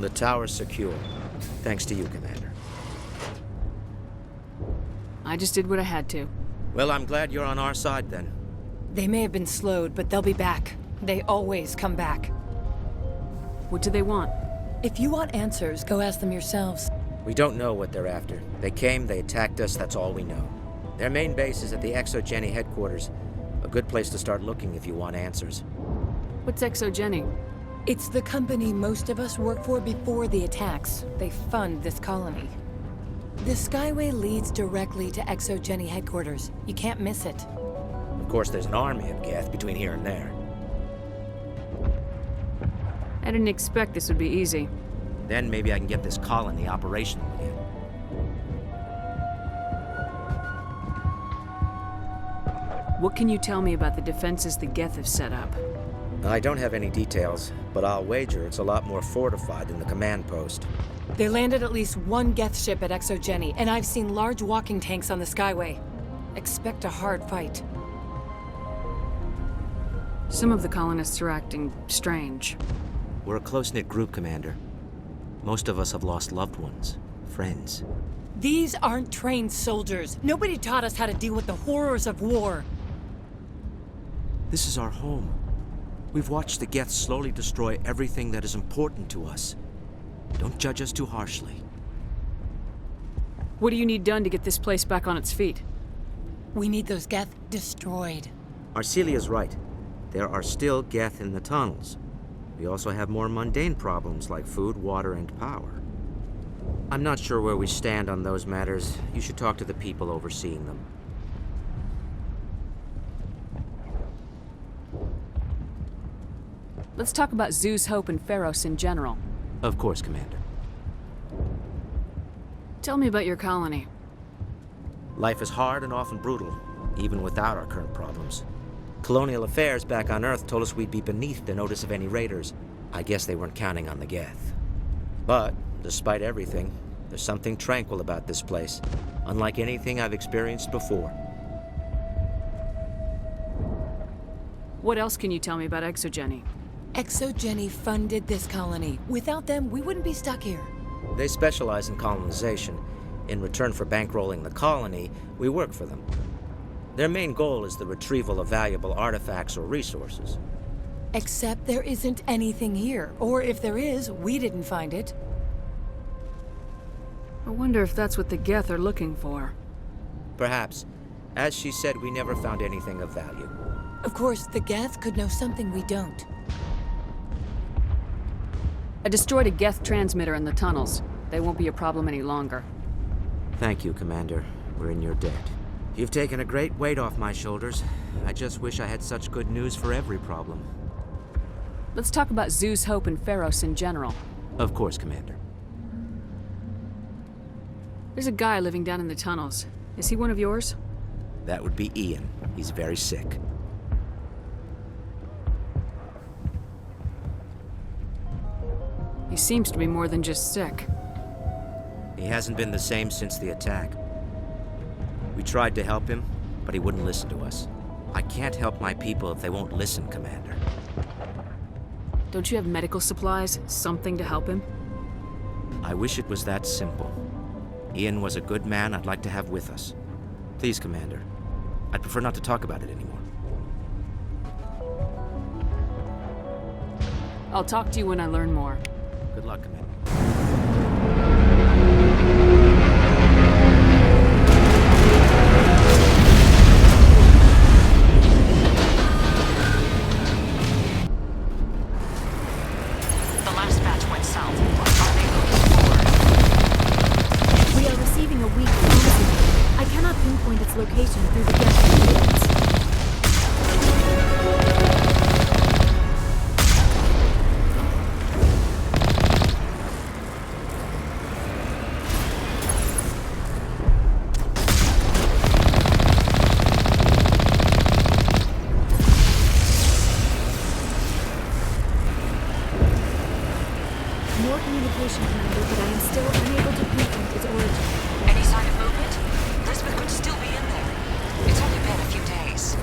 The tower's secure. Thanks to you, Commander. I just did what I had to. Well, I'm glad you're on our side, then. They may have been slowed, but they'll be back. They always come back. What do they want? If you want answers, go ask them yourselves. We don't know what they're after. They came, they attacked us, that's all we know. Their main base is at the Exogeny headquarters. A good place to start looking if you want answers. What's Exogeny? It's the company most of us worked for before the attacks. They fund this colony. The Skyway leads directly to Exogeny headquarters. You can't miss it. Of course, there's an army of Geth between here and there. I didn't expect this would be easy. Then maybe I can get this colony operational again. What can you tell me about the defenses the Geth have set up? I don't have any details, but I'll wager it's a lot more fortified than the command post. They landed at least one Geth ship at Exogeny, and I've seen large walking tanks on the Skyway. Expect a hard fight. Some of the colonists are acting strange. We're a close-knit group, Commander. Most of us have lost loved ones, friends. These aren't trained soldiers. Nobody taught us how to deal with the horrors of war. This is our home. We've watched the Geth slowly destroy everything that is important to us. Don't judge us too harshly. What do you need done to get this place back on its feet? We need those Geth destroyed. Arcelia's right. There are still Geth in the tunnels. We also have more mundane problems like food, water, and power. I'm not sure where we stand on those matters. You should talk to the people overseeing them. Let's talk about Zeus, Hope, and Pharos in general. Of course, Commander. Tell me about your colony. Life is hard and often brutal, even without our current problems. Colonial affairs back on Earth told us we'd be beneath the notice of any raiders. I guess they weren't counting on the Geth. But, despite everything, there's something tranquil about this place, unlike anything I've experienced before. What else can you tell me about Exogeny? Exogeny funded this colony. Without them, we wouldn't be stuck here. They specialize in colonization. In return for bankrolling the colony, we work for them. Their main goal is the retrieval of valuable artifacts or resources. Except there isn't anything here. Or if there is, we didn't find it. I wonder if that's what the Geth are looking for. Perhaps. As she said, we never found anything of value. Of course, the Geth could know something we don't. I destroyed a Geth transmitter in the tunnels. They won't be a problem any longer. Thank you, Commander. We're in your debt. You've taken a great weight off my shoulders. I just wish I had such good news for every problem. Let's talk about Zeus, Hope, and Pharos in general. Of course, Commander. There's a guy living down in the tunnels. Is he one of yours? That would be Ian. He's very sick. He seems to be more than just sick. He hasn't been the same since the attack. We tried to help him, but he wouldn't listen to us. I can't help my people if they won't listen, Commander. Don't you have medical supplies? Something to help him? I wish it was that simple. Ian was a good man I'd like to have with us. Please, Commander. I'd prefer not to talk about it anymore. I'll talk to you when I learn more. Good luck, Commander. The last batch went south. Are they looking for? We are receiving a weak signal. I cannot pinpoint its location through the Geth surveillance. More communication, Commander, but I am still unable to pinpoint its origin. Any sign of movement? Lisbeth could still be in there. It's only been a few days.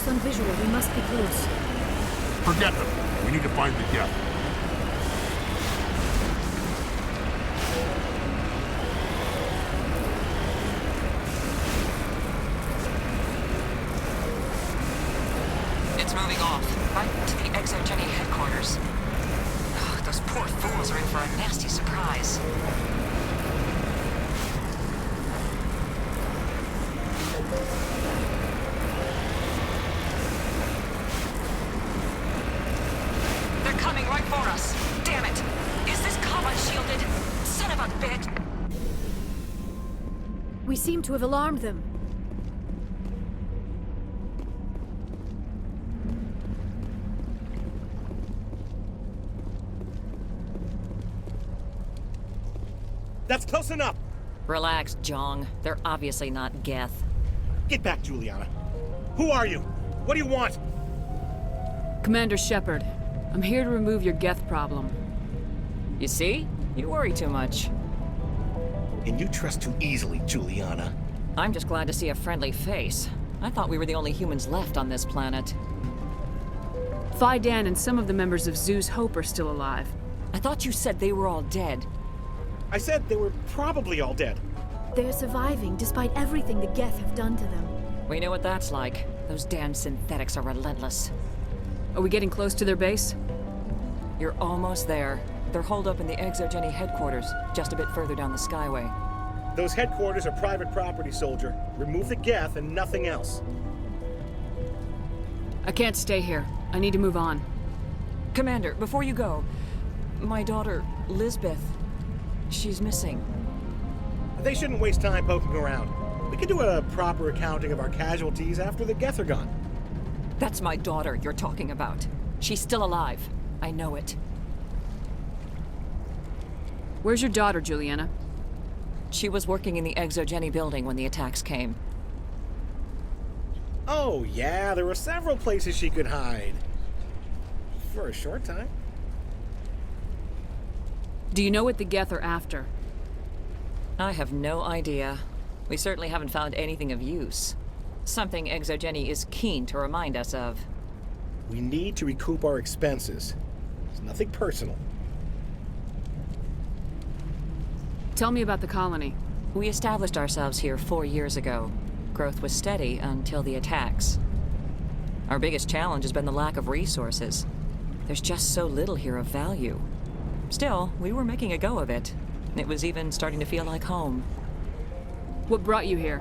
Geth on visual. We must be close. Forget them. We need to find the Geth. It's moving off, right to the Exogeny headquarters. Oh, those poor fools are in for a nasty surprise. They're coming right for us. Damn it! Is this comm unshielded? Son of a bitch! We seem to have alarmed them. That's close enough! Relax, Jong. They're obviously not Geth. Get back, Juliana. Who are you? What do you want? Commander Shepard, I'm here to remove your Geth problem. You see? You worry too much. And you trust too easily, Juliana. I'm just glad to see a friendly face. I thought we were the only humans left on this planet. Phi Dan and some of the members of Zoo's Hope are still alive. I thought you said they were all dead. I said they were probably all dead. They're surviving despite everything the Geth have done to them. We know what that's like. Those damn synthetics are relentless. Are we getting close to their base? You're almost there. They're holed up in the Exogeny headquarters, just a bit further down the Skyway. Those headquarters are private property, soldier. Remove the Geth and nothing else. I can't stay here. I need to move on. Commander, before you go, my daughter, Lisbeth, she's missing. They shouldn't waste time poking around. We could do a proper accounting of our casualties after the Geth are gone. That's my daughter you're talking about. She's still alive. I know it. Where's your daughter, Juliana? She was working in the Exogeny building when the attacks came. Oh, yeah, there were several places she could hide. For a short time. Do you know what the Geth are after? I have no idea. We certainly haven't found anything of use. Something Exogeny is keen to remind us of. We need to recoup our expenses. It's nothing personal. Tell me about the colony. We established ourselves here 4 years ago. Growth was steady until the attacks. Our biggest challenge has been the lack of resources. There's just so little here of value. Still, we were making a go of it. It was even starting to feel like home. What brought you here?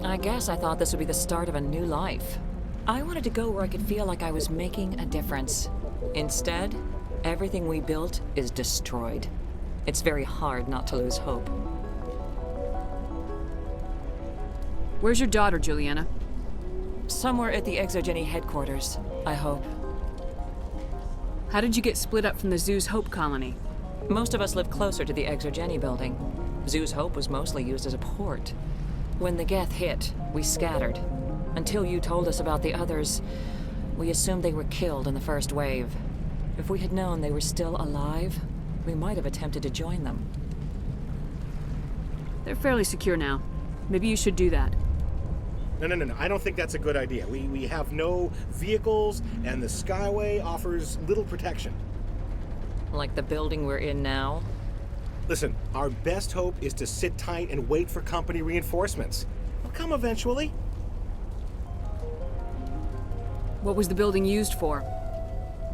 I guess I thought this would be the start of a new life. I wanted to go where I could feel like I was making a difference. Instead, everything we built is destroyed. It's very hard not to lose hope. Where's your daughter, Juliana? Somewhere at the Exogeny headquarters, I hope. How did you get split up from the Zoo's Hope colony? Most of us live closer to the Exogeny building. Zoo's Hope was mostly used as a port. When the Geth hit, we scattered. Until you told us about the others, we assumed they were killed in the first wave. If we had known they were still alive, we might have attempted to join them. They're fairly secure now. Maybe you should do that. No. I don't think that's a good idea. We have no vehicles, and the Skyway offers little protection. Like the building we're in now? Listen, our best hope is to sit tight and wait for company reinforcements. They'll come eventually. What was the building used for?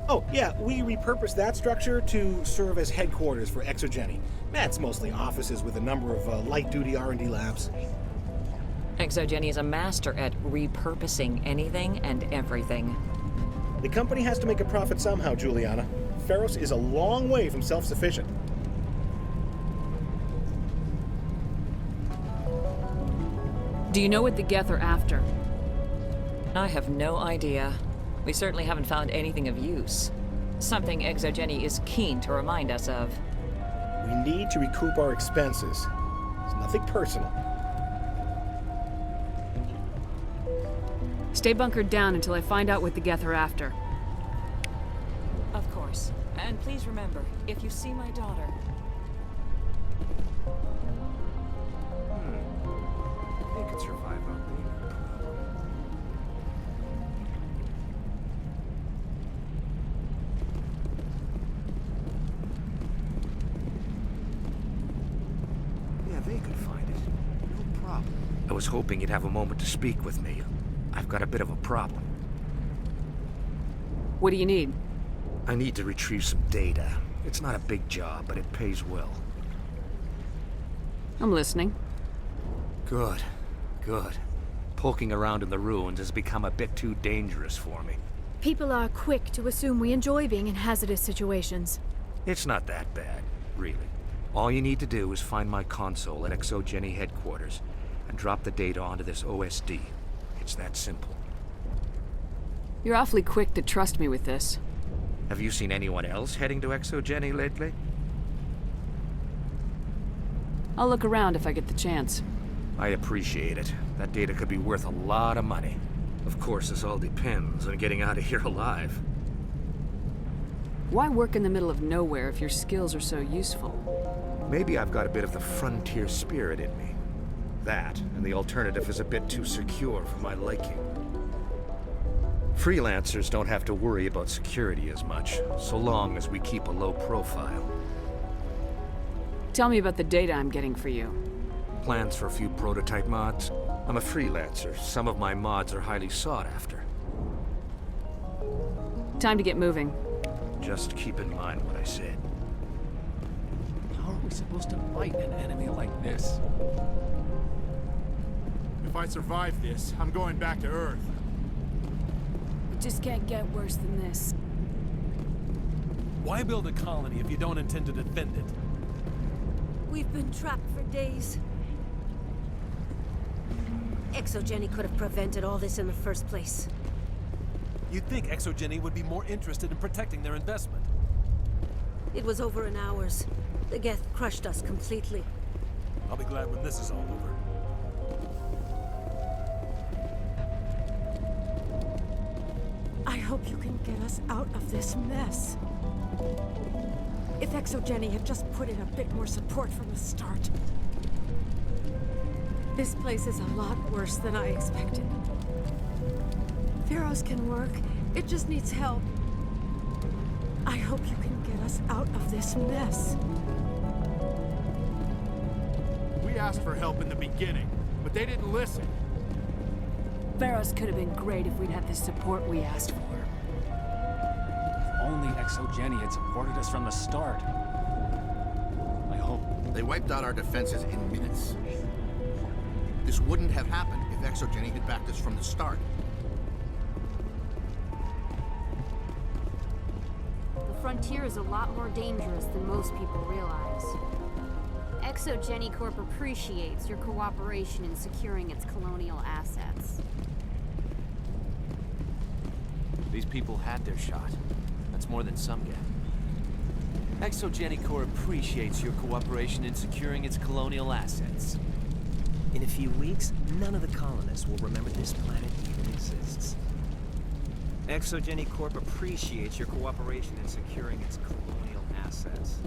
Oh, yeah, we repurposed that structure to serve as headquarters for Exogeny. That's mostly offices with a number of light-duty R&D labs. Exogeny is a master at repurposing anything and everything. The company has to make a profit somehow, Juliana. Feros is a long way from self-sufficient. Do you know what the Geth are after? I have no idea. We certainly haven't found anything of use. Something Exogeny is keen to remind us of. We need to recoup our expenses. It's nothing personal. Stay bunkered down until I find out what the Geth are after. Of course. And please remember, if you see my daughter... They could survive out there. was hoping you'd have a moment to speak with me. I've got a bit of a problem. What do you need? I need to retrieve some data. It's not a big job, but it pays well. I'm listening. Good. Good. Poking around in the ruins has become a bit too dangerous for me. People are quick to assume we enjoy being in hazardous situations. It's not that bad, really. All you need to do is find my console at Exogeny headquarters and drop the data onto this OSD. It's that simple. You're awfully quick to trust me with this. Have you seen anyone else heading to Exogeny lately? I'll look around if I get the chance. I appreciate it. That data could be worth a lot of money. Of course, this all depends on getting out of here alive. Why work in the middle of nowhere if your skills are so useful? Maybe I've got a bit of the frontier spirit in me. That, and the alternative is a bit too secure for my liking. Freelancers don't have to worry about security as much, so long as we keep a low profile. Tell me about the data I'm getting for you. Plans for a few prototype mods? I'm a freelancer. Some of my mods are highly sought after. Time to get moving. Just keep in mind what I said. How are we supposed to fight an enemy like this? If I survive this, I'm going back to Earth. It just can't get worse than this. Why build a colony if you don't intend to defend it? We've been trapped for days. Exogeny could have prevented all this in the first place. You'd think Exogeny would be more interested in protecting their investment. It was over in hours. The Geth crushed us completely. I'll be glad when this is all over. I hope you can get us out of this mess. If Exogeny had just put in a bit more support from the start. This place is a lot worse than I expected. Pharaohs can work. It just needs help. I hope you can get us out of this mess. We asked for help in the beginning, but they didn't listen. Pharaohs could have been great if we'd had the support we asked for. If only Exogeny had supported us from the start. I hope. They wiped out our defenses in minutes. This wouldn't have happened if Exogeny had backed us from the start. The frontier is a lot more dangerous than most people realize. Exogeny Corp appreciates your cooperation in securing its colonial assets. These people had their shot. That's more than some get. Exogeny Corp appreciates your cooperation in securing its colonial assets. In a few weeks, none of the colonists will remember this planet even exists. Exogeny Corp appreciates your cooperation in securing its colonial assets.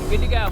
Good to go.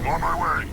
On my way.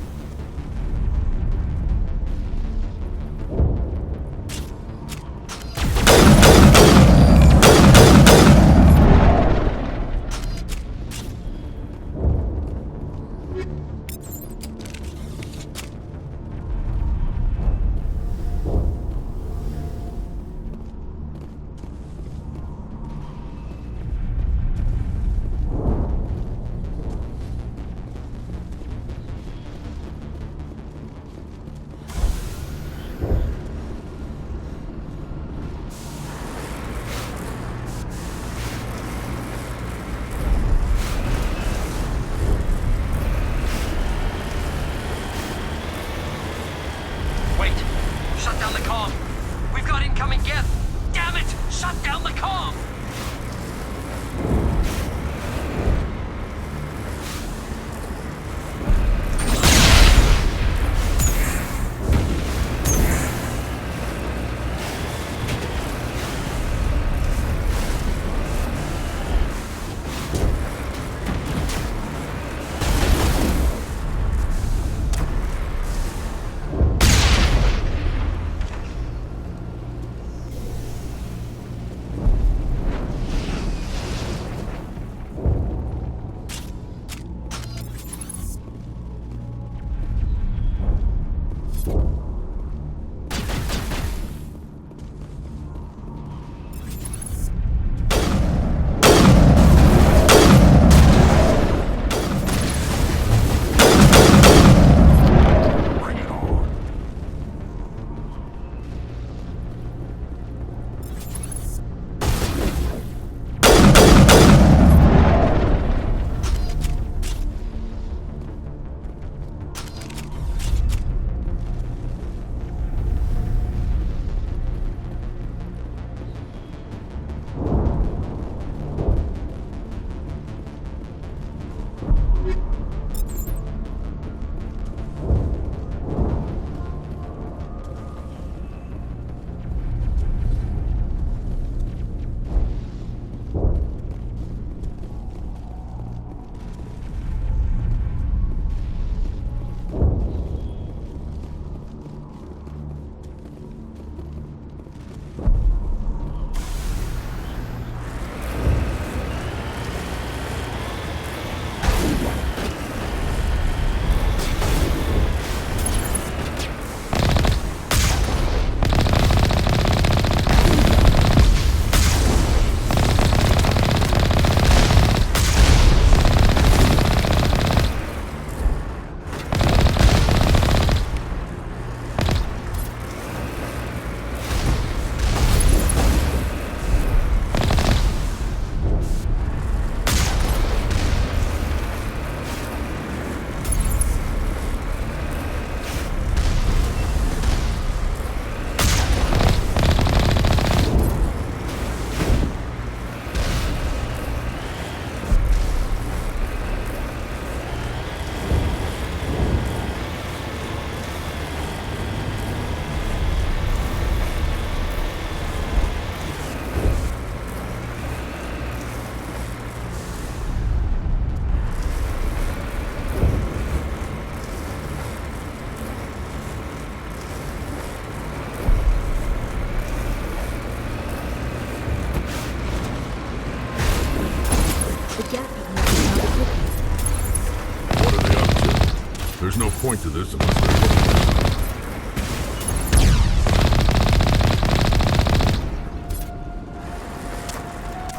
What are they up to? There's no point to this unless they're looking.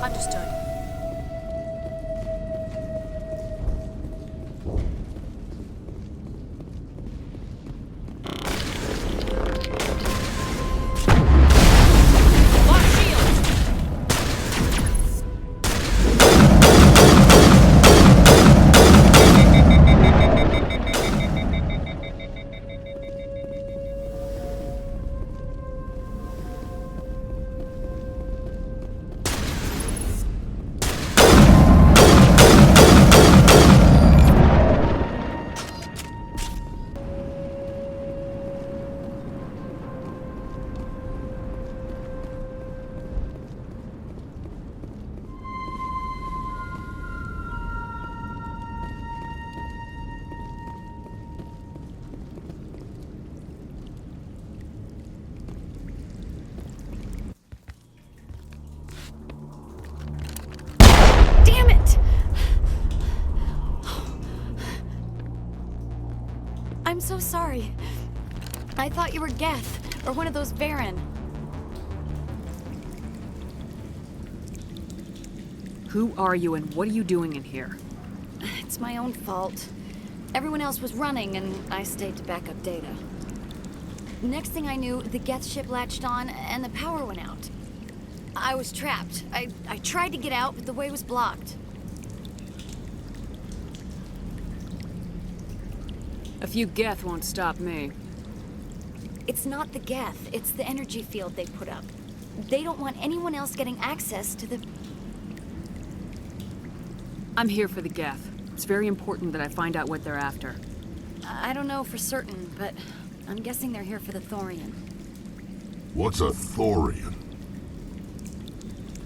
Understood. I'm so sorry. I thought you were Geth, or one of those Varen. Who are you and what are you doing in here? It's my own fault. Everyone else was running, and I stayed to back up data. Next thing I knew, the Geth ship latched on, and the power went out. I was trapped. I tried to get out, but the way was blocked. A few Geth won't stop me. It's not the Geth, it's the energy field they put up. They don't want anyone else getting access to the... I'm here for the Geth. It's very important that I find out what they're after. I don't know for certain, but I'm guessing they're here for the Thorian. What's a Thorian?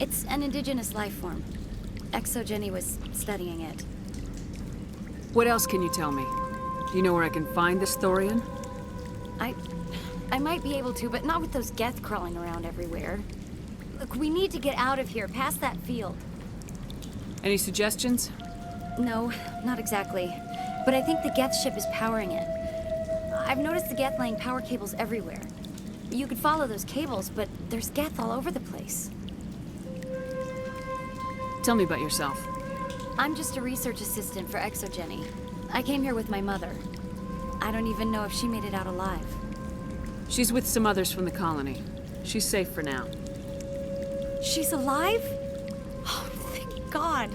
It's an indigenous life form. ExoGenny was studying it. What else can you tell me? Do you know where I can find this Thorian? I might be able to, but not with those Geth crawling around everywhere. Look, we need to get out of here, past that field. Any suggestions? No, not exactly. But I think the Geth ship is powering it. I've noticed the Geth laying power cables everywhere. You could follow those cables, but there's Geth all over the place. Tell me about yourself. I'm just a research assistant for ExoGenny. I came here with my mother. I don't even know if she made it out alive. She's with some others from the colony. She's safe for now. She's alive? Oh, thank God.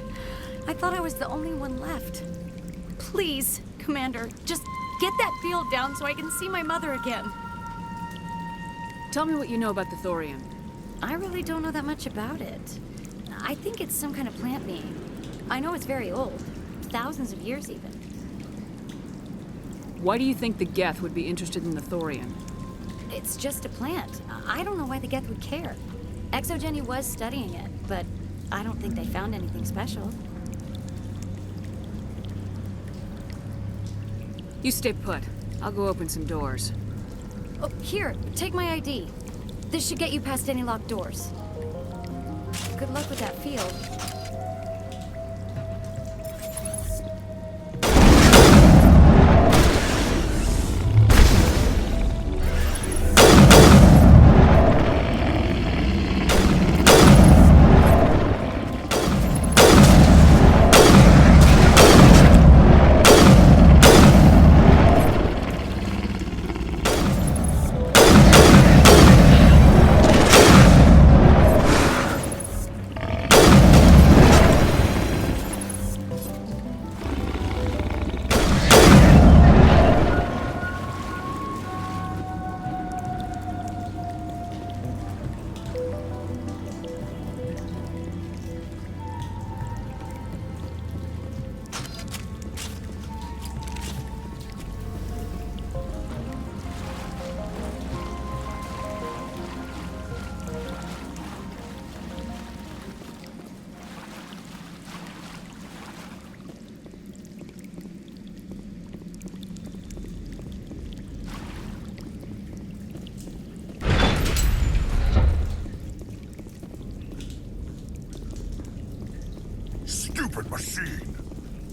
I thought I was the only one left. Please, Commander, just get that field down so I can see my mother again. Tell me what you know about the Thorian. I really don't know that much about it. I think it's some kind of plant being. I know it's very old. Thousands of years even. Why do you think the Geth would be interested in the Thorian? It's just a plant. I don't know why the Geth would care. ExoGenny was studying it, but I don't think they found anything special. You stay put. I'll go open some doors. Oh, here, take my ID. This should get you past any locked doors. Good luck with that field.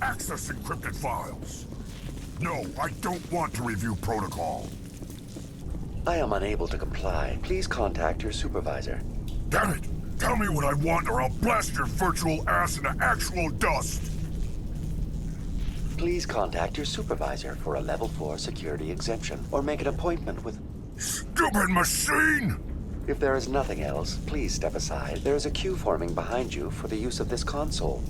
access encrypted files. No, I don't want to review protocol. I am unable to comply. Please contact your supervisor. Damn it! Tell me what I want or I'll blast your virtual ass into actual dust! Please contact your supervisor for a level 4 security exemption, or make an appointment with... Stupid machine! If there is nothing else, please step aside. There is a queue forming behind you for the use of this console.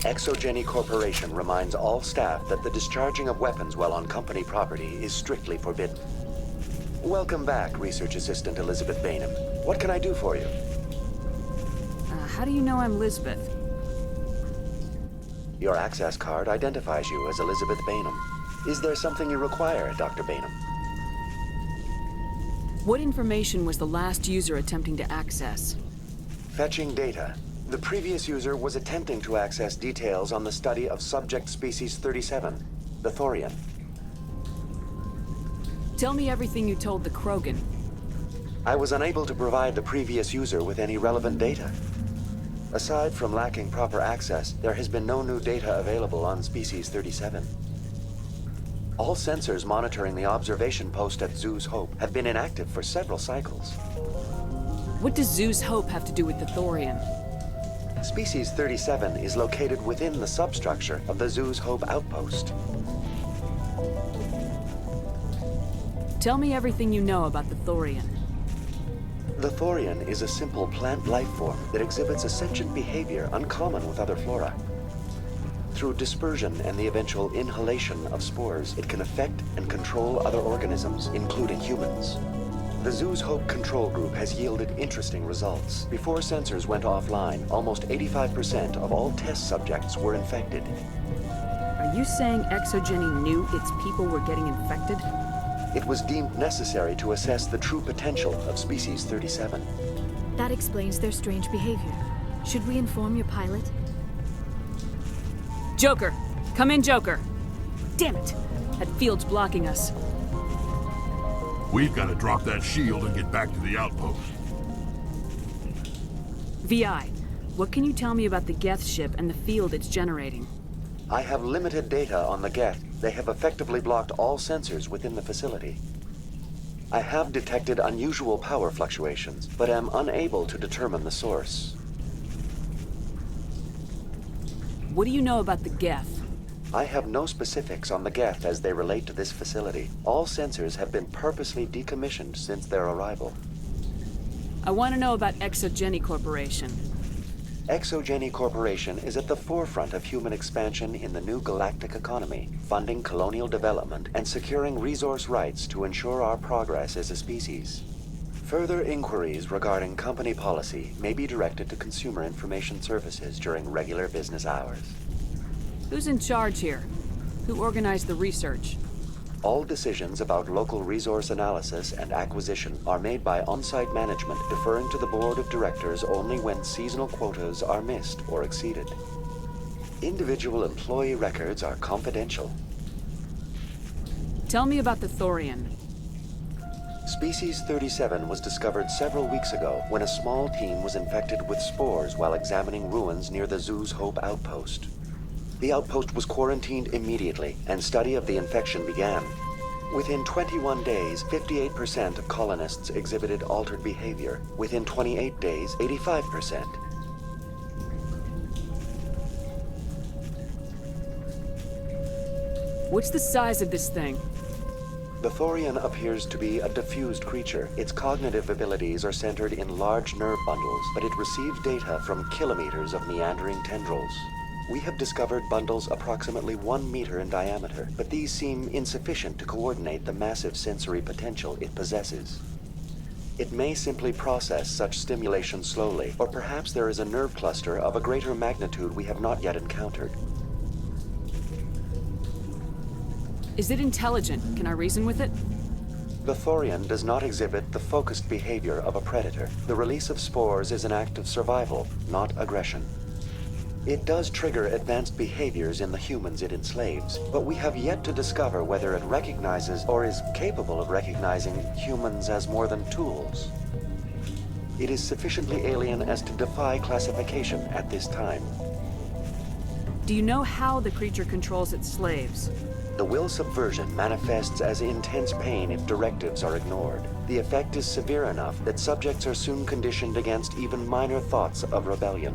Exogeny Corporation reminds all staff that the discharging of weapons while on company property is strictly forbidden. Welcome back, Research Assistant Elizabeth Bainham. What can I do for you? How do you know I'm Lisbeth? Your access card identifies you as Elizabeth Bainham. Is there something you require, Dr. Bainham? What information was the last user attempting to access? Fetching data. The previous user was attempting to access details on the study of subject species 37, the Thorian. Tell me everything you told the Krogan. I was unable to provide the previous user with any relevant data. Aside from lacking proper access, there has been no new data available on species 37. All sensors monitoring the observation post at Zeus Hope have been inactive for several cycles. What does Zeus Hope have to do with the Thorian? Species 37 is located within the substructure of the Zeus Hope outpost. Tell me everything you know about the Thorian. The Thorian is a simple plant life form that exhibits a sentient behavior uncommon with other flora. Through dispersion and the eventual inhalation of spores, it can affect and control other organisms, including humans. The Zeus Hope control group has yielded interesting results. Before sensors went offline, almost 85% of all test subjects were infected. Are you saying Exogeny knew its people were getting infected? It was deemed necessary to assess the true potential of species 37. That explains their strange behavior. Should we inform your pilot? Joker! Come in, Joker! Damn it! That field's blocking us. We've got to drop that shield and get back to the outpost. VI, what can you tell me about the Geth ship and the field it's generating? I have limited data on the Geth. They have effectively blocked all sensors within the facility. I have detected unusual power fluctuations, but am unable to determine the source. What do you know about the Geth? I have no specifics on the Geth as they relate to this facility. All sensors have been purposely decommissioned since their arrival. I want to know about Exogeny Corporation. Exogeny Corporation is at the forefront of human expansion in the new galactic economy, funding colonial development and securing resource rights to ensure our progress as a species. Further inquiries regarding company policy may be directed to Consumer Information Services during regular business hours. Who's in charge here? Who organized the research? All decisions about local resource analysis and acquisition are made by on-site management, deferring to the board of directors only when seasonal quotas are missed or exceeded. Individual employee records are confidential. Tell me about the Thorian. Species 37 was discovered several weeks ago when a small team was infected with spores while examining ruins near the Zeus Hope outpost. The outpost was quarantined immediately, and study of the infection began. Within 21 days, 58% of colonists exhibited altered behavior. Within 28 days, 85%. What's the size of this thing? The Thorian appears to be a diffused creature. Its cognitive abilities are centered in large nerve bundles, but it receives data from kilometers of meandering tendrils. We have discovered bundles approximately 1 meter in diameter, but these seem insufficient to coordinate the massive sensory potential it possesses. It may simply process such stimulation slowly, or perhaps there is a nerve cluster of a greater magnitude we have not yet encountered. Is it intelligent? Can I reason with it? The Thorian does not exhibit the focused behavior of a predator. The release of spores is an act of survival, not aggression. It does trigger advanced behaviors in the humans it enslaves, but we have yet to discover whether it recognizes or is capable of recognizing humans as more than tools. It is sufficiently alien as to defy classification at this time. Do you know how the creature controls its slaves? The will subversion manifests as intense pain if directives are ignored. The effect is severe enough that subjects are soon conditioned against even minor thoughts of rebellion.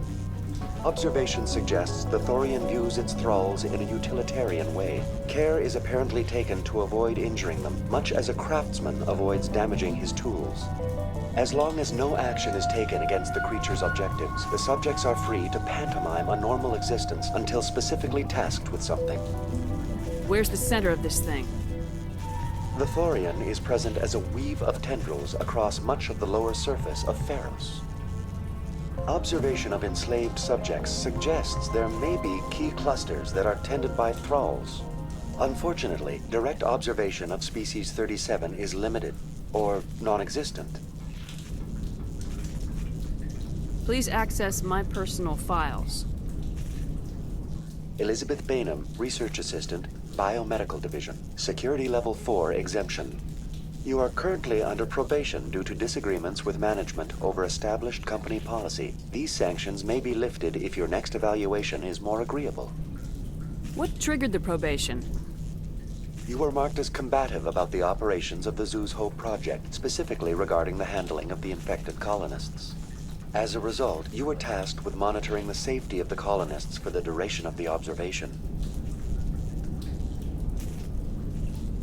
Observation suggests the Thorian views its thralls in a utilitarian way. Care is apparently taken to avoid injuring them, much as a craftsman avoids damaging his tools. As long as no action is taken against the creature's objectives, the subjects are free to pantomime a normal existence until specifically tasked with something. Where's the center of this thing? The Thorian is present as a weave of tendrils across much of the lower surface of Pharos. Observation of enslaved subjects suggests there may be key clusters that are tended by thralls. Unfortunately, direct observation of species 37 is limited, or non-existent. Please access my personal files. Elizabeth Bainham, Research Assistant, Biomedical Division. Security Level 4 exemption. You are currently under probation due to disagreements with management over established company policy. These sanctions may be lifted if your next evaluation is more agreeable. What triggered the probation? You were marked as combative about the operations of the Zeus Hope project, specifically regarding the handling of the infected colonists. As a result, you were tasked with monitoring the safety of the colonists for the duration of the observation.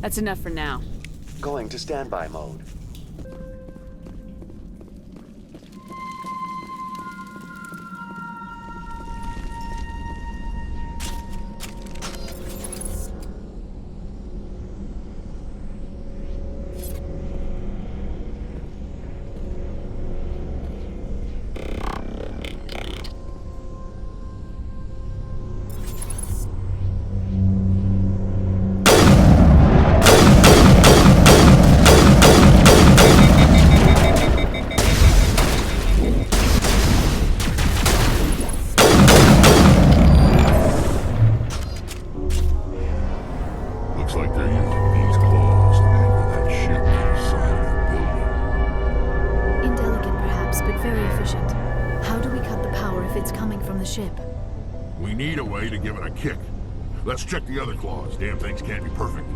That's enough for now. Going to standby mode. Looks like they're using these claws to anchor that ship to the side of the building. Indelicate perhaps, but very efficient. How do we cut the power if it's coming from the ship? We need a way to give it a kick. Let's check the other claws. Damn things can't be perfect.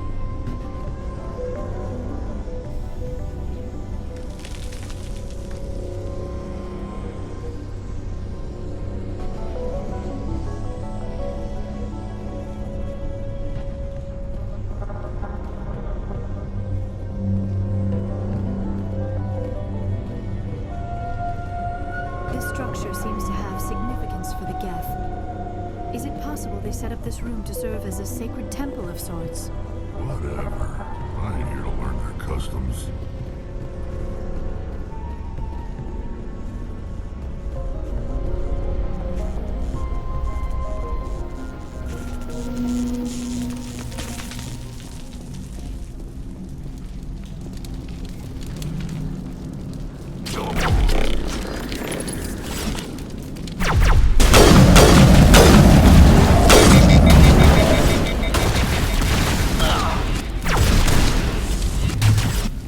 This structure seems to have significance for the Geth. Is it possible they set up this room to serve as a sacred temple of sorts? Whatever. I ain't here to learn their customs.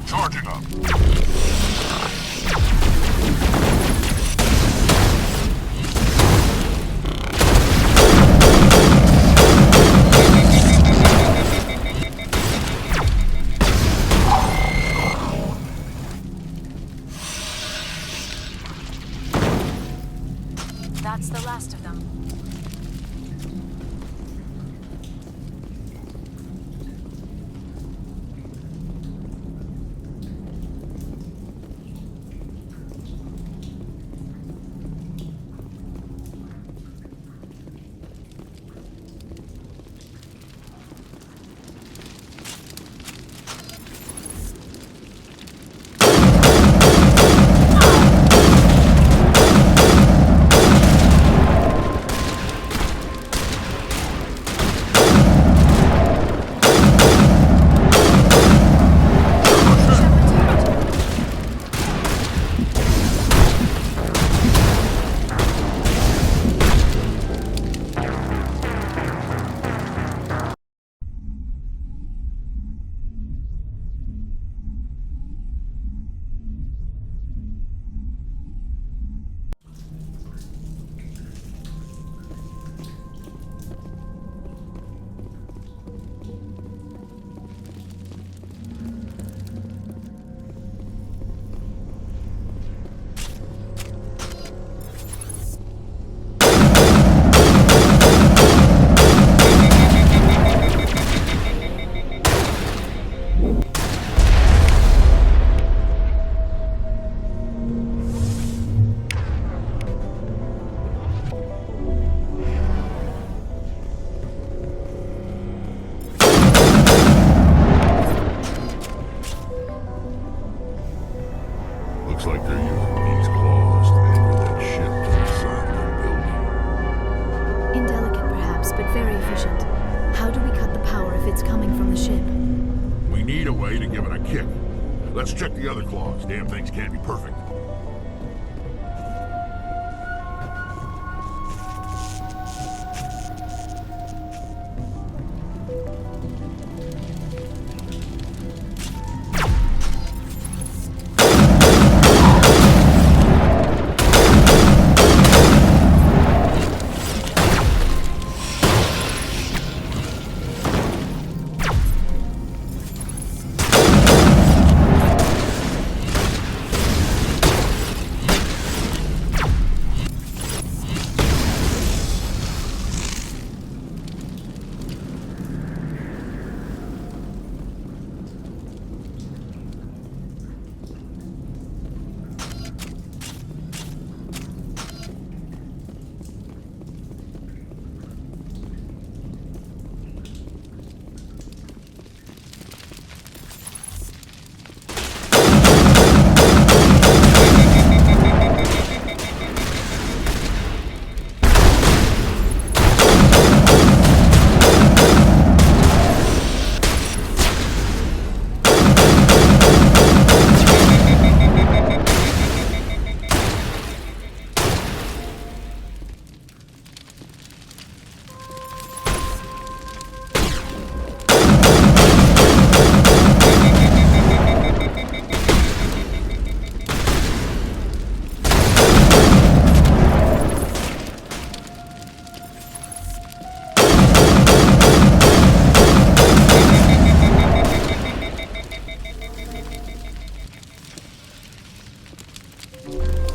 Charging up. it's coming from the ship. We need a way to give it a kick. Let's check the other claws. Damn things can't be perfect.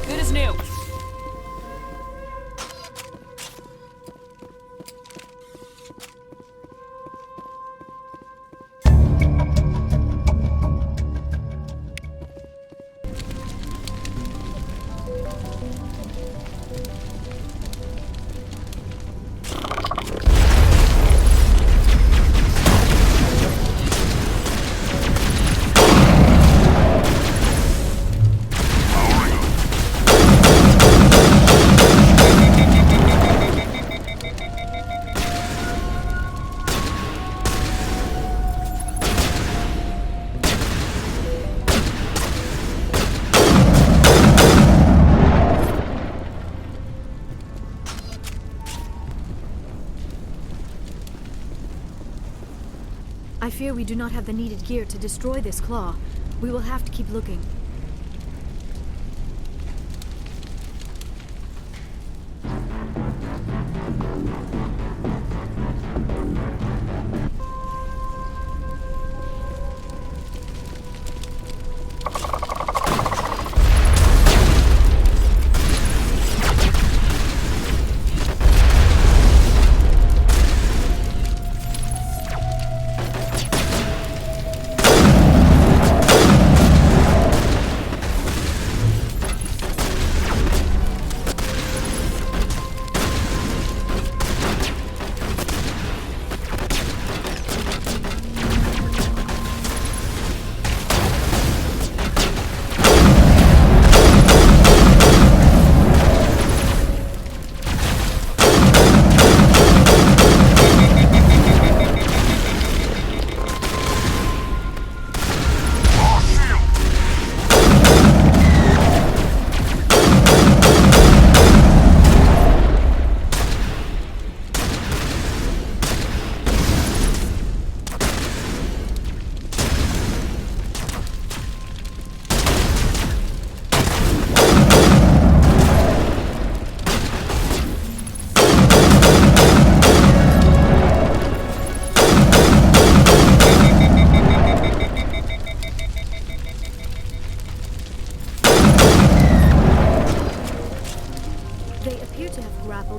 Good as new. I fear we do not have the needed gear to destroy this claw. We will have to keep looking.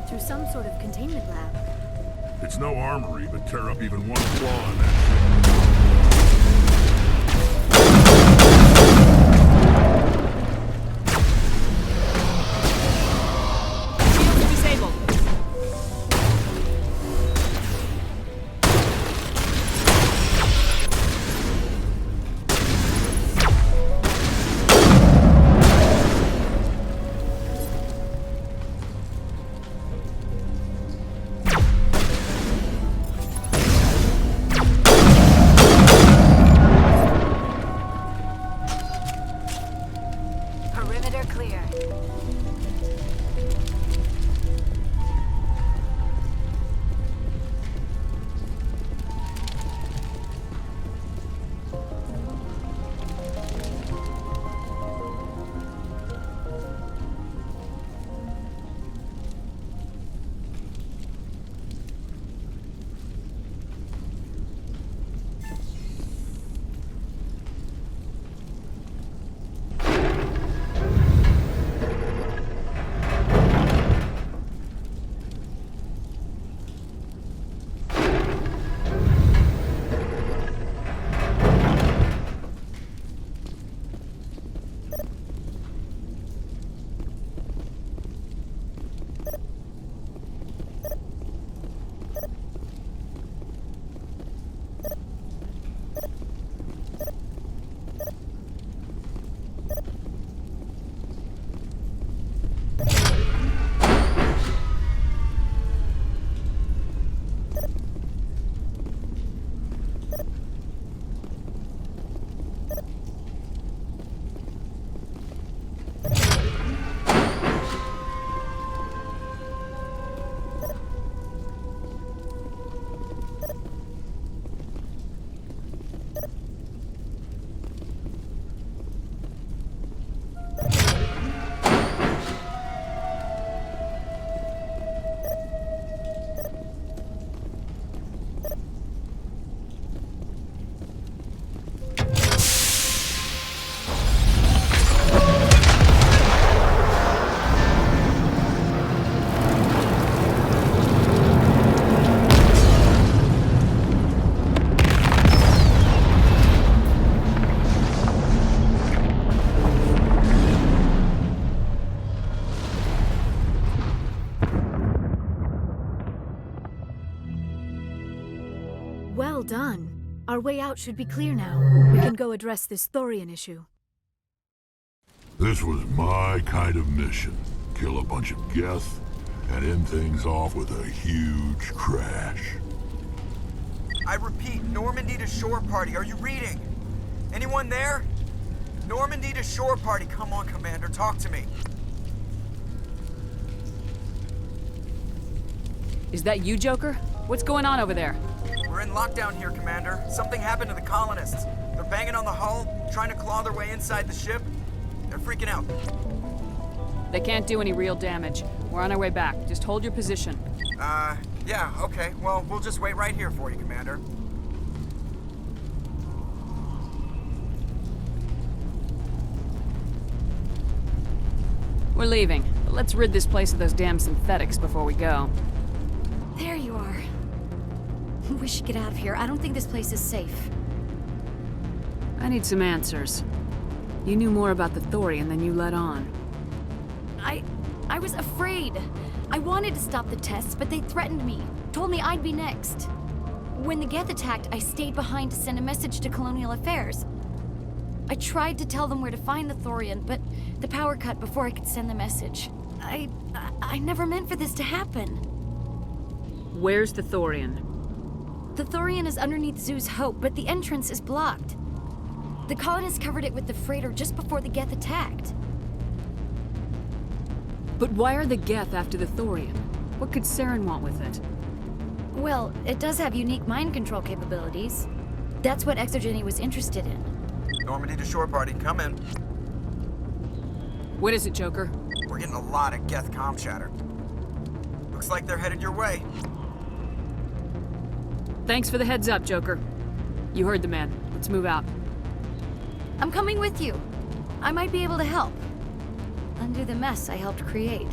Through some sort of containment lab. It's no armory, but tear up even one claw in that shit. done. Our way out should be clear now. We can go address this Thorian issue. This was my kind of mission. Kill a bunch of Geth, and end things off with a huge crash. I repeat, Normandy to shore party. Are you reading? Anyone there? Normandy to shore party. Come on, Commander, talk to me. Is that you, Joker? What's going on over there? We're in lockdown here, Commander. Something happened to the colonists. They're banging on the hull, trying to claw their way inside the ship. They're freaking out. They can't do any real damage. We're on our way back. Just hold your position. Yeah, okay. Well, we'll just wait right here for you, Commander. We're leaving, but let's rid this place of those damn synthetics before we go. There you are. We should get out of here. I don't think this place is safe. I need some answers. You knew more about the Thorian than you let on. I was afraid. I wanted to stop the tests, but they threatened me. Told me I'd be next. When the Geth attacked, I stayed behind to send a message to Colonial Affairs. I tried to tell them where to find the Thorian, but the power cut before I could send the message. I never meant for this to happen. Where's the Thorian? The Thorian is underneath Zoo's Hope, but the entrance is blocked. The colonists covered it with the freighter just before the Geth attacked. But why are the Geth after the Thorian? What could Saren want with it? Well, it does have unique mind control capabilities. That's what Exogeny was interested in. Normandy to shore party, come in. What is it, Joker? We're getting a lot of Geth comm chatter. Looks like they're headed your way. Thanks for the heads up, Joker. You heard the man. Let's move out. I'm coming with you. I might be able to help. Undo the mess I helped create.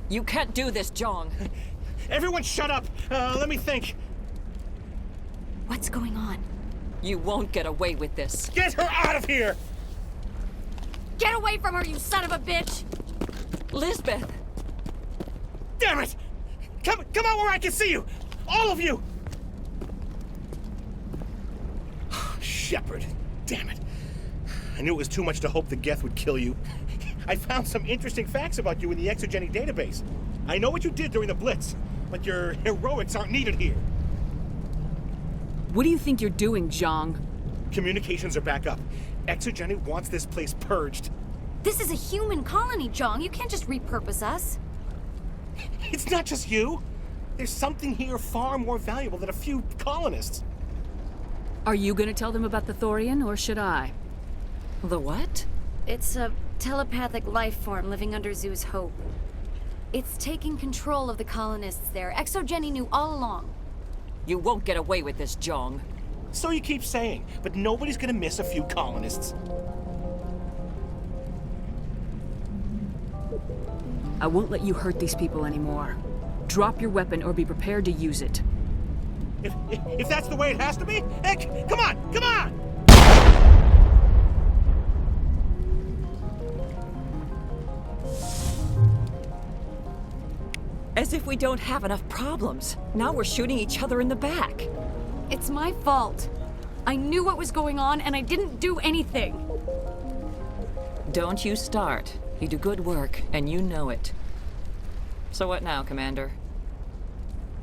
You can't do this, Jong. Everyone shut up! Let me think. What's going on? You won't get away with this. Get her out of here! Get away from her, you son of a bitch! Lisbeth! Damn it! Come out where I can see you! All of you! Shepard, damn it. I knew it was too much to hope the Geth would kill you. I found some interesting facts about you in the Exogeny database. I know what you did during the Blitz, but your heroics aren't needed here. What do you think you're doing, Zhang? Communications are back up. ExoGeni wants this place purged. This is a human colony, Zhang. You can't just repurpose us. It's not just you. There's something here far more valuable than a few colonists. Are you gonna tell them about the Thorian, or should I? The what? It's a telepathic life form living under Zoo's Hope. It's taking control of the colonists there. ExoGeni knew all along. You won't get away with this, Zhang. So you keep saying, but nobody's gonna miss a few colonists. I won't let you hurt these people anymore. Drop your weapon or be prepared to use it. If that's the way it has to be, heck, come on, come on! As if we don't have enough problems. Now we're shooting each other in the back. It's my fault. I knew what was going on and I didn't do anything. Don't you start. You do good work, and you know it. So what now, Commander?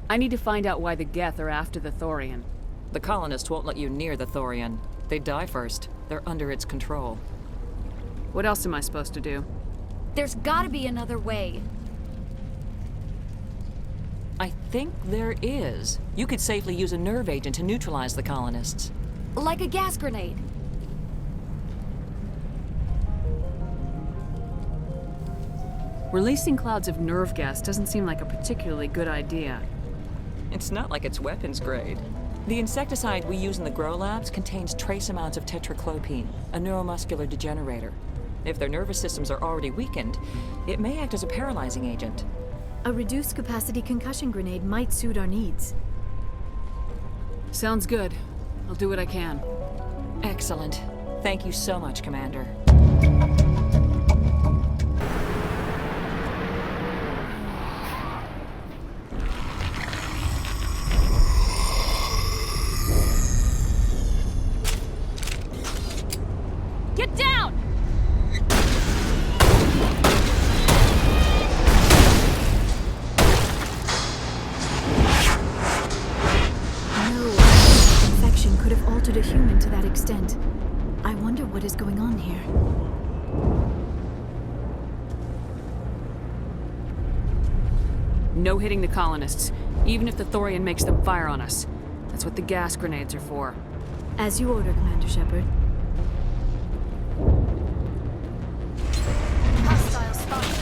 I need to find out why the Geth are after the Thorian. The colonists won't let you near the Thorian. They'd die first. They're under its control. What else am I supposed to do? There's gotta be another way. I think there is. You could safely use a nerve agent to neutralize the colonists. Like a gas grenade. Releasing clouds of nerve gas doesn't seem like a particularly good idea. It's not like it's weapons grade. The insecticide we use in the grow labs contains trace amounts of tetraclopine, a neuromuscular degenerator. If their nervous systems are already weakened, it may act as a paralyzing agent. A reduced capacity concussion grenade might suit our needs. Sounds good. I'll do what I can. Excellent. Thank you so much, Commander. Get down! Infection could have altered a human to that extent. I wonder what is going on here. No hitting the colonists, even if the Thorian makes them fire on us. That's what the gas grenades are for. As you order, Commander Shepard. Hostile spotted.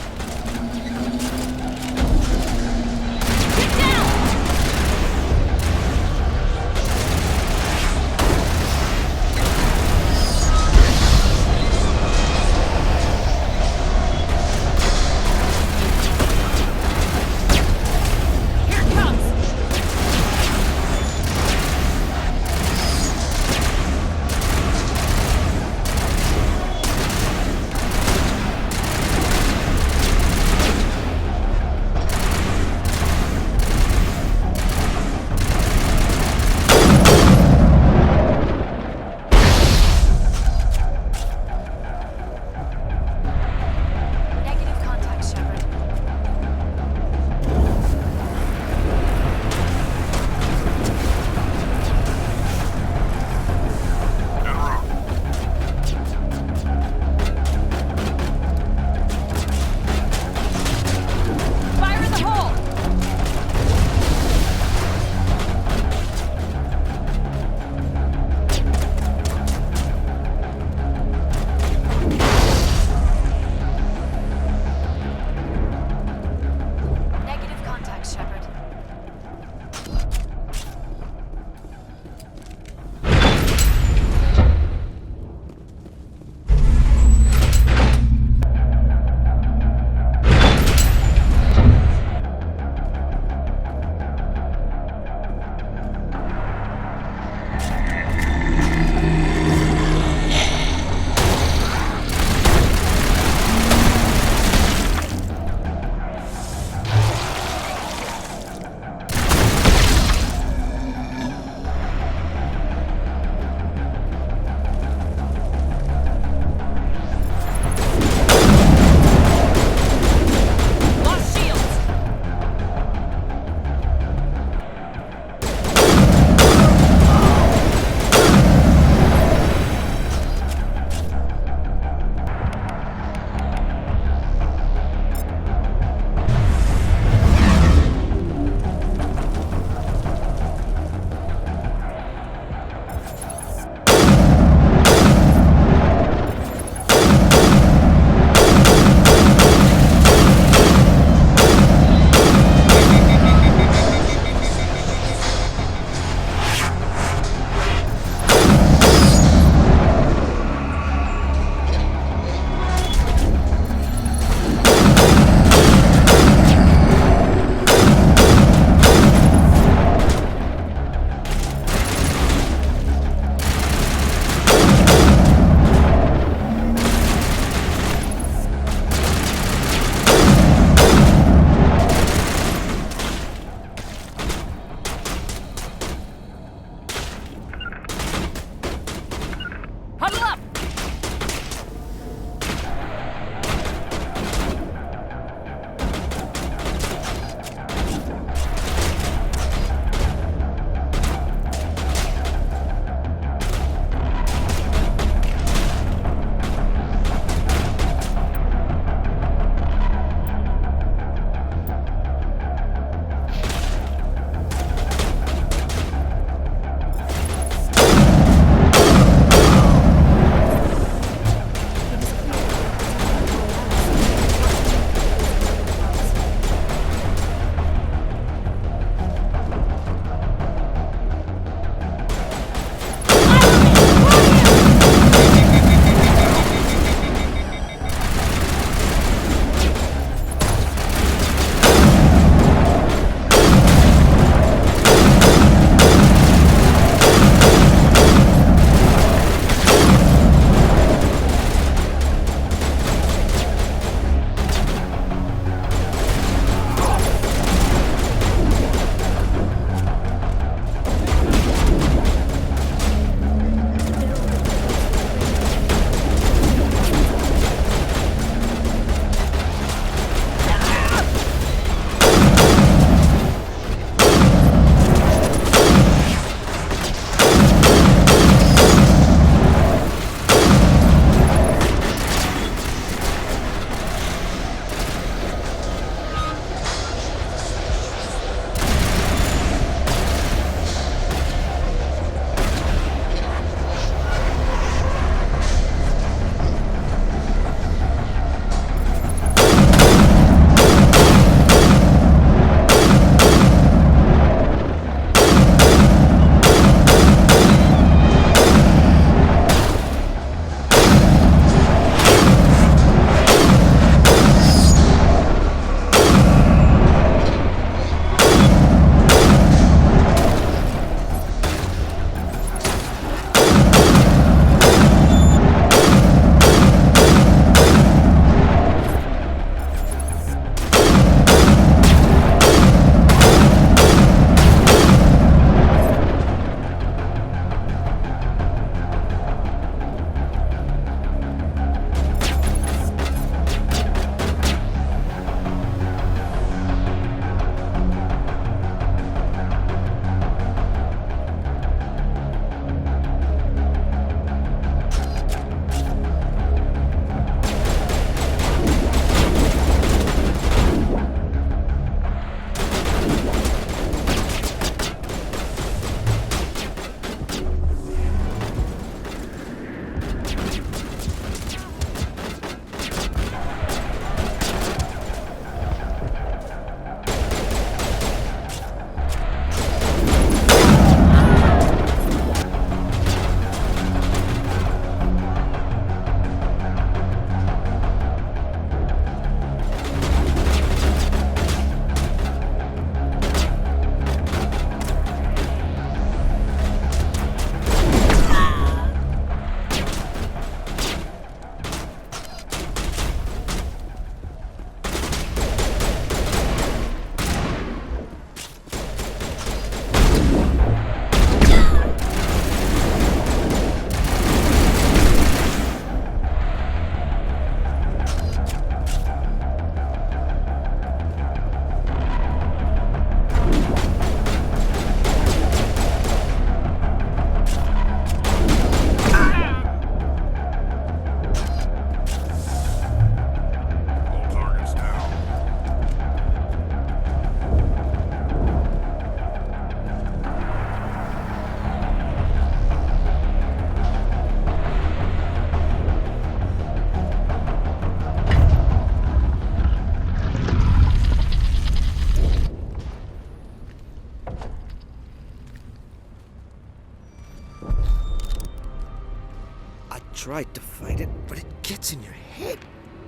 tried to fight it, but it gets in your head.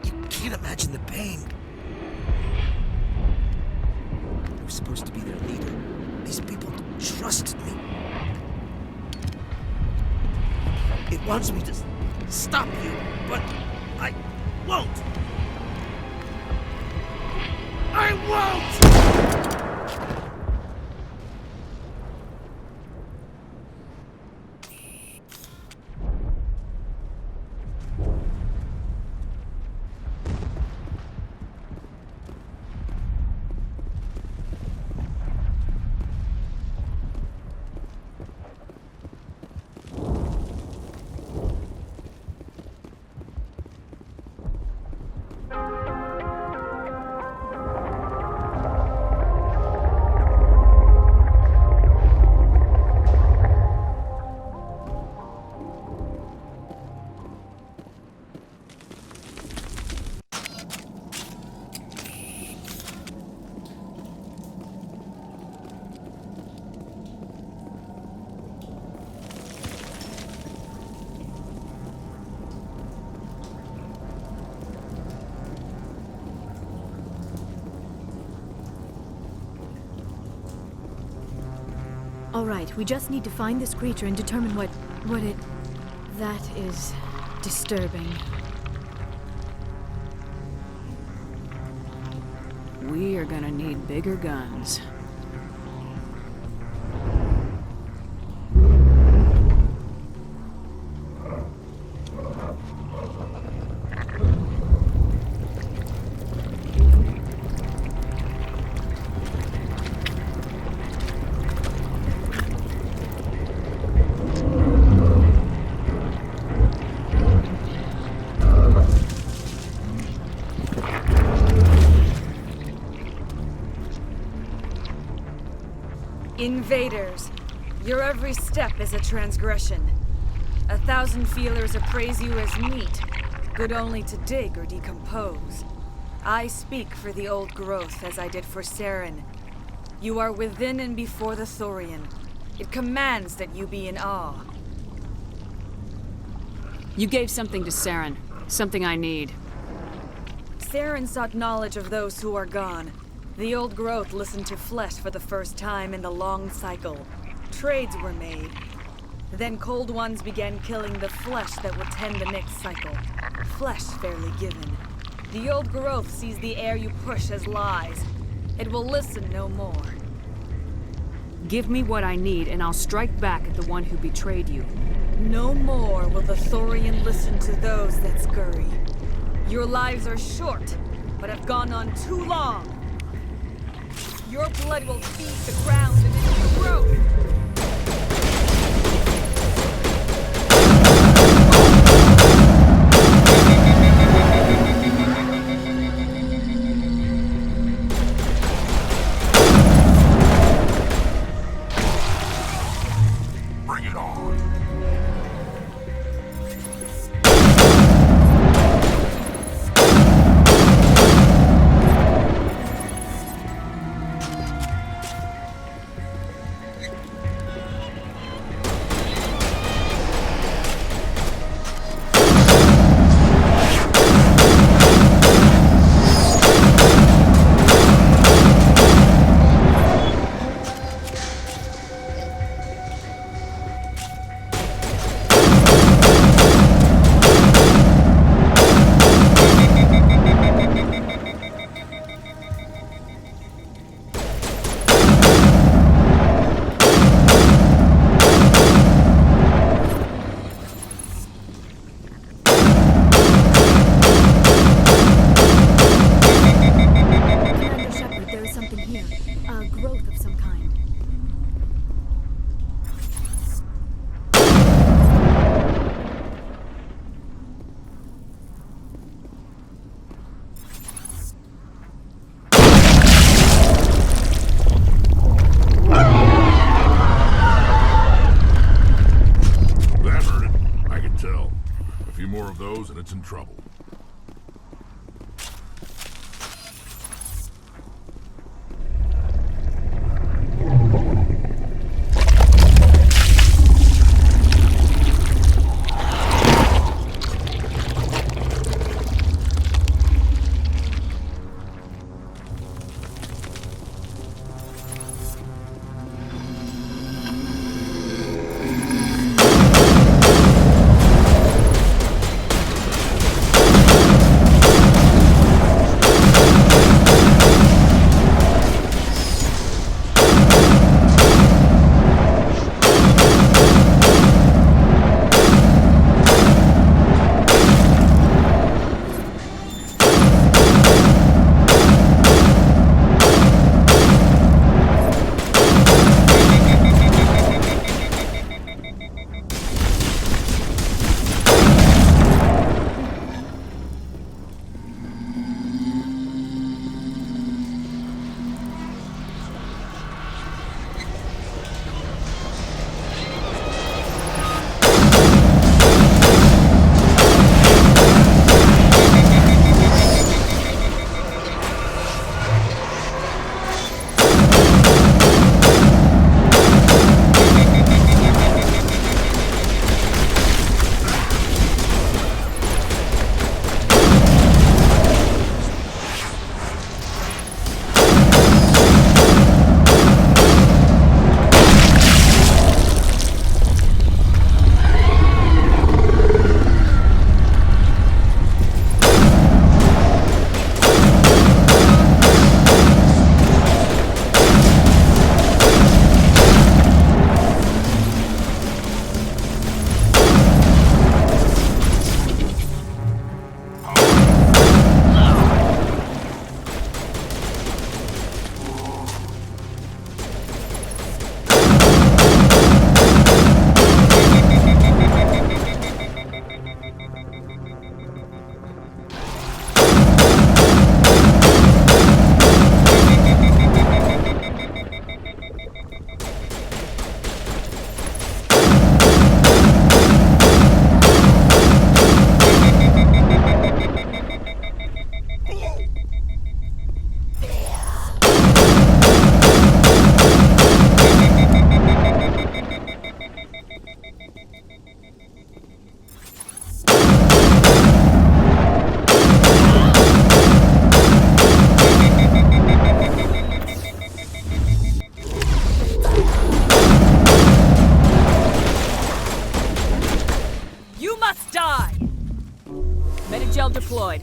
You can't imagine the pain. I was supposed to be their leader. These people trusted me. It wants me to stop you, but I won't. I won't! All right, we just need to find this creature and determine what it... That is disturbing. We are gonna need bigger guns. Invaders, your every step is a transgression. 1,000 feelers appraise you as meat, good only to dig or decompose. I speak for the old growth as I did for Saren. You are within and before the Thorian. It commands that you be in awe. You gave something to Saren. Something I need. Saren sought knowledge of those who are gone. The old growth listened to flesh for the first time in the long cycle. Trades were made. Then cold ones began killing the flesh that would tend the next cycle. Flesh fairly given. The old growth sees the air you push as lies. It will listen no more. Give me what I need and I'll strike back at the one who betrayed you. No more will the Thorian listen to those that scurry. Your lives are short, but have gone on too long. Your blood will feed the ground and its growth. Bring it on. And it's in trouble. deployed.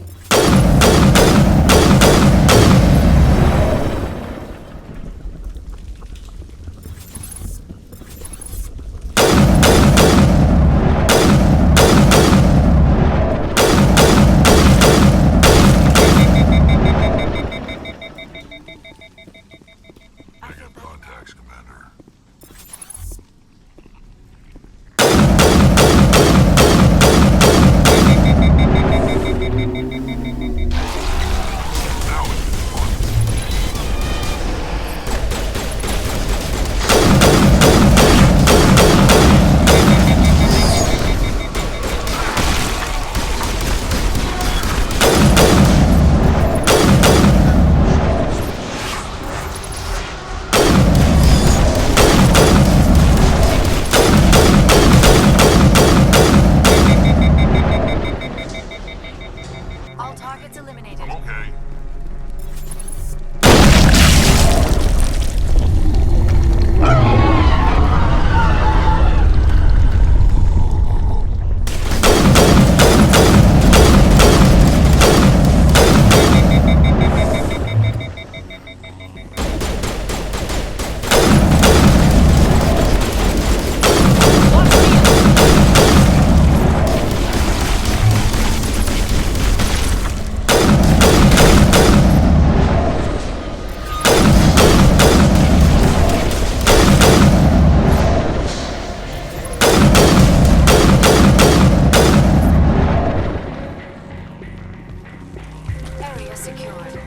Contacts, Commander. All targets eliminated. Okay. Area secured.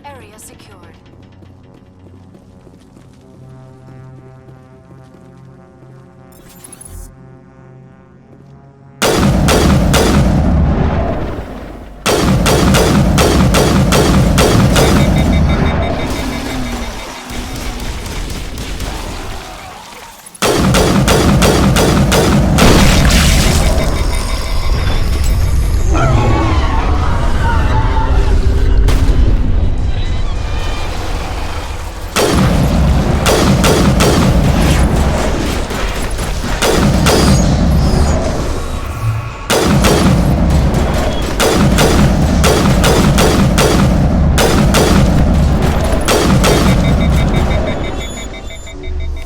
Area secured.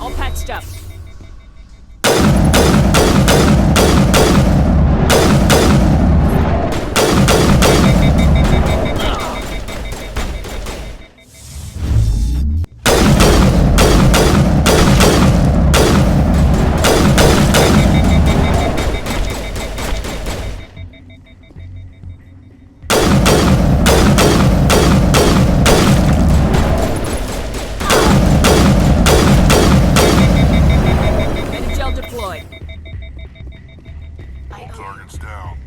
All patched up. Gel deployed. Target's down.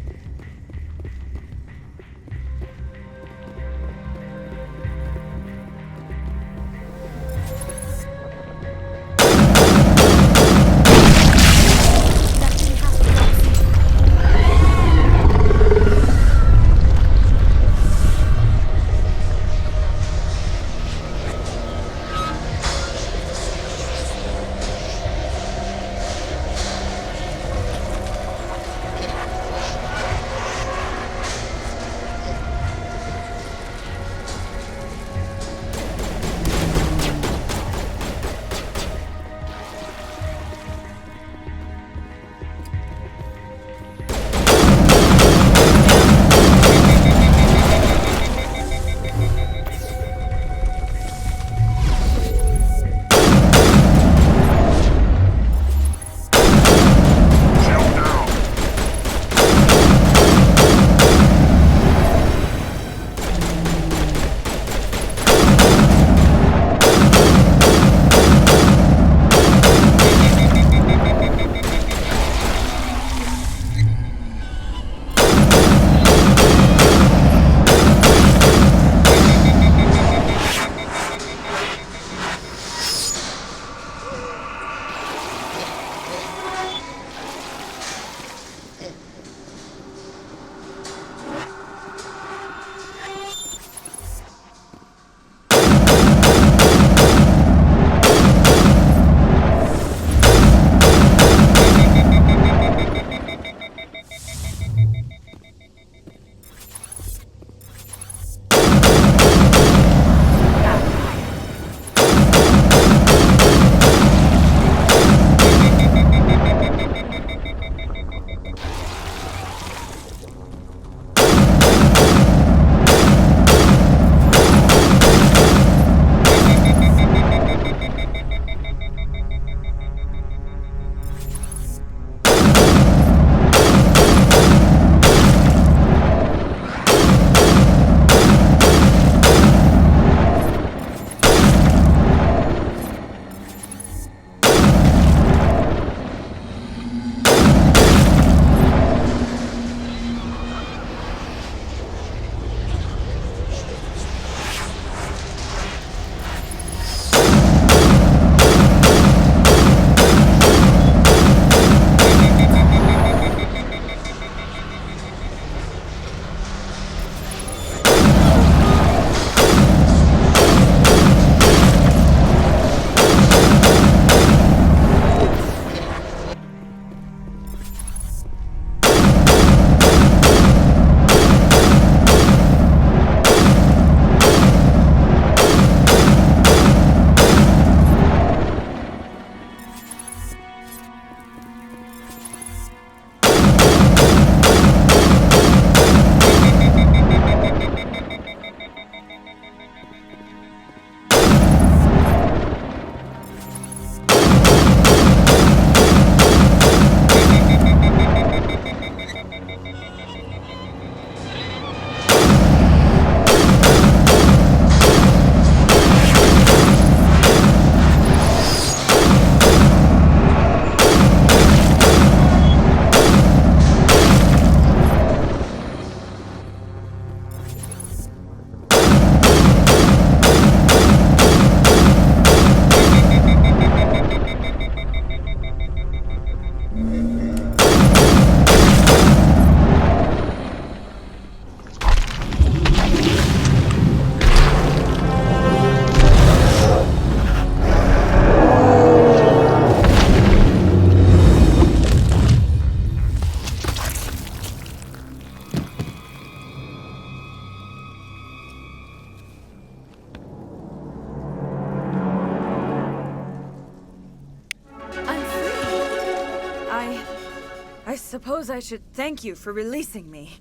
suppose I should thank you for releasing me.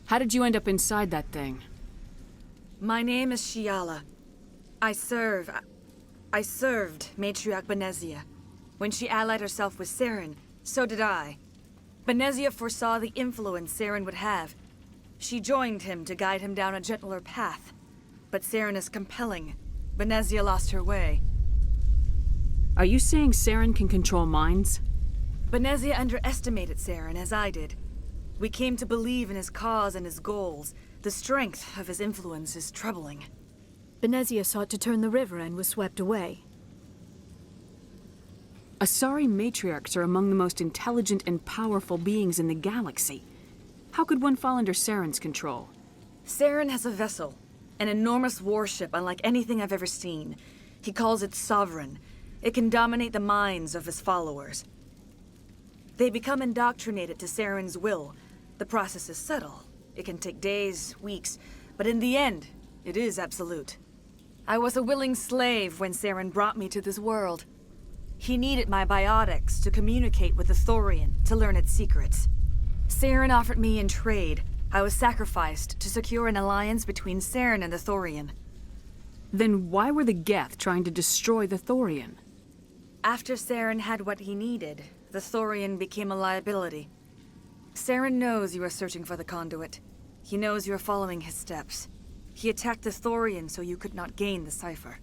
How did you end up inside that thing? My name is Shiala. I served Matriarch Benezia. When she allied herself with Saren, so did I. Benezia foresaw the influence Saren would have. She joined him to guide him down a gentler path. But Saren is compelling. Benezia lost her way. Are you saying Saren can control minds? Benezia underestimated Saren, as I did. We came to believe in his cause and his goals. The strength of his influence is troubling. Benezia sought to turn the river and was swept away. Asari matriarchs are among the most intelligent and powerful beings in the galaxy. How could one fall under Saren's control? Saren has a vessel, an enormous warship unlike anything I've ever seen. He calls it Sovereign. It can dominate the minds of his followers. They become indoctrinated to Saren's will. The process is subtle. It can take days, weeks, but in the end, it is absolute. I was a willing slave when Saren brought me to this world. He needed my biotics to communicate with the Thorian, to learn its secrets. Saren offered me in trade. I was sacrificed to secure an alliance between Saren and the Thorian. Then why were the Geth trying to destroy the Thorian? After Saren had what he needed, the Thorian became a liability. Saren knows you are searching for the conduit. He knows you are following his steps. He attacked the Thorian so you could not gain the cipher.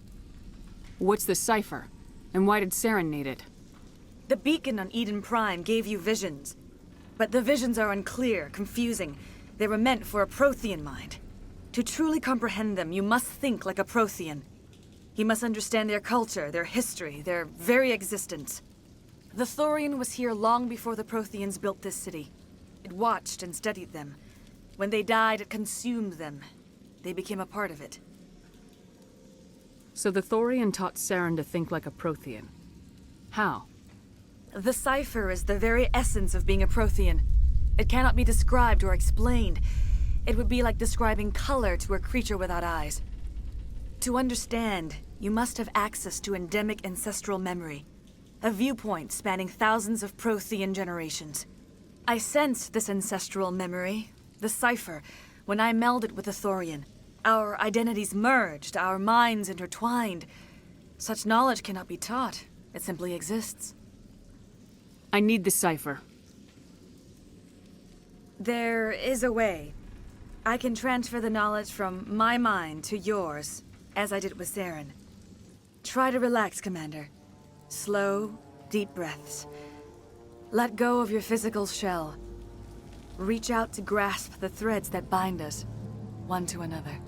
What's the cipher? And why did Saren need it? The beacon on Eden Prime gave you visions. But the visions are unclear, confusing. They were meant for a Prothean mind. To truly comprehend them, you must think like a Prothean. You must understand their culture, their history, their very existence. The Thorian was here long before the Protheans built this city. It watched and studied them. When they died, it consumed them. They became a part of it. So the Thorian taught Saren to think like a Prothean. How? The cipher is the very essence of being a Prothean. It cannot be described or explained. It would be like describing color to a creature without eyes. To understand, you must have access to endemic ancestral memory, a viewpoint spanning thousands of Prothean generations. I sensed this ancestral memory, the cipher, when I melded with the Thorian. Our identities merged, our minds intertwined. Such knowledge cannot be taught. It simply exists. I need the cipher. There is a way. I can transfer the knowledge from my mind to yours, as I did with Saren. Try to relax, Commander. Slow, deep breaths. Let go of your physical shell. Reach out to grasp the threads that bind us, one to another.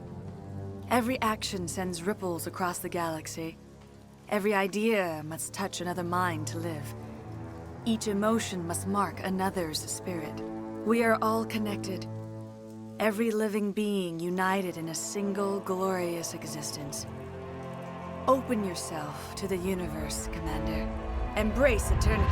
Every action sends ripples across the galaxy. Every idea must touch another mind to live. Each emotion must mark another's spirit. We are all connected. Every living being united in a single glorious existence. Open yourself to the universe, Commander. Embrace eternity.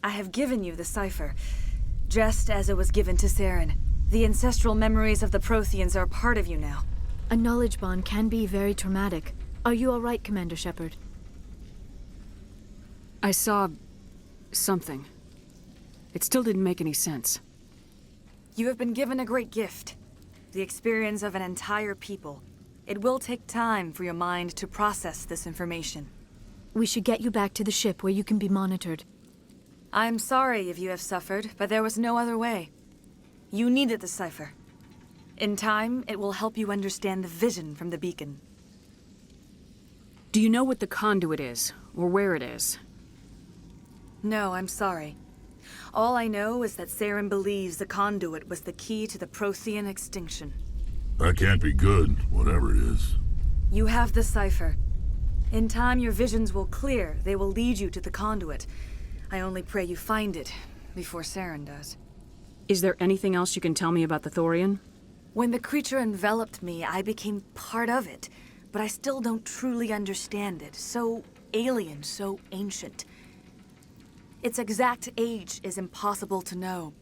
I have given you the cipher, just as it was given to Saren. The ancestral memories of the Protheans are a part of you now. A knowledge bond can be very traumatic. Are you all right, Commander Shepard? I saw something. It still didn't make any sense. You have been given a great gift. The experience of an entire people. It will take time for your mind to process this information. We should get you back to the ship where you can be monitored. I'm sorry if you have suffered, but there was no other way. You needed the cipher. In time, it will help you understand the vision from the beacon. Do you know what the conduit is, or where it is? No, I'm sorry. All I know is that Saren believes the conduit was the key to the Prothean extinction. That can't be good, whatever it is. You have the cipher. In time, your visions will clear. They will lead you to the conduit. I only pray you find it before Saren does. Is there anything else you can tell me about the Thorian? When the creature enveloped me, I became part of it, but I still don't truly understand it. So alien, so ancient. Its exact age is impossible to know.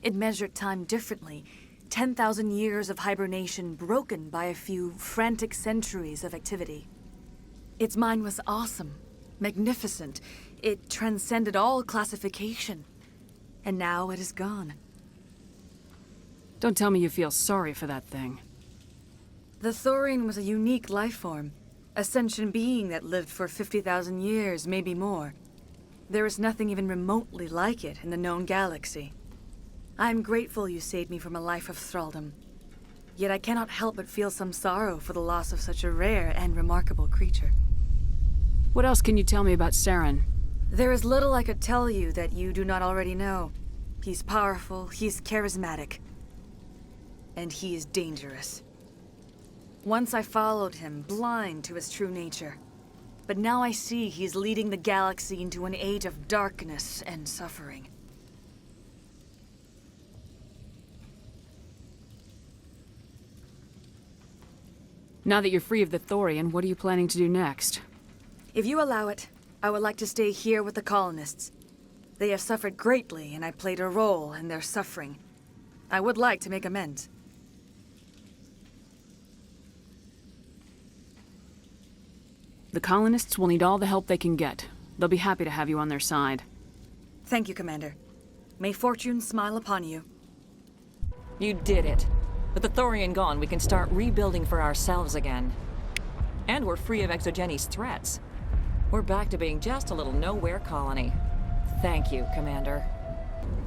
It measured time differently. 10,000 years of hibernation broken by a few frantic centuries of activity. Its mind was awesome, magnificent. It transcended all classification. And now it is gone. Don't tell me you feel sorry for that thing. The Thorian was a unique life form. A sentient being that lived for 50,000 years, maybe more. There is nothing even remotely like it in the known galaxy. I'm grateful you saved me from a life of thraldom. Yet I cannot help but feel some sorrow for the loss of such a rare and remarkable creature. What else can you tell me about Saren? There is little I could tell you that you do not already know. He's powerful, he's charismatic. And he is dangerous. Once I followed him, blind to his true nature. But now I see he's leading the galaxy into an age of darkness and suffering. Now that you're free of the Thorian, what are you planning to do next? If you allow it, I would like to stay here with the colonists. They have suffered greatly, and I played a role in their suffering. I would like to make amends. The colonists will need all the help they can get. They'll be happy to have you on their side. Thank you, Commander. May fortune smile upon you. You did it. With the Thorian gone, we can start rebuilding for ourselves again. And we're free of Exogeni's threats. We're back to being just a little nowhere colony. Thank you, Commander.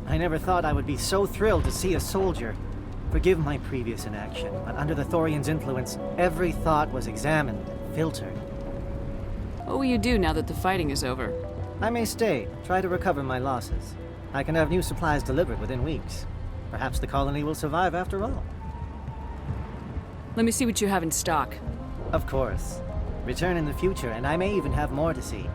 I never thought I would be so thrilled to see a soldier. Forgive my previous inaction, but under the Thorian's influence, every thought was examined and filtered. What will you do now that the fighting is over? I may stay, try to recover my losses. I can have new supplies delivered within weeks. Perhaps the colony will survive after all. Let me see what you have in stock. Of course. Return in the future, and I may even have more to see.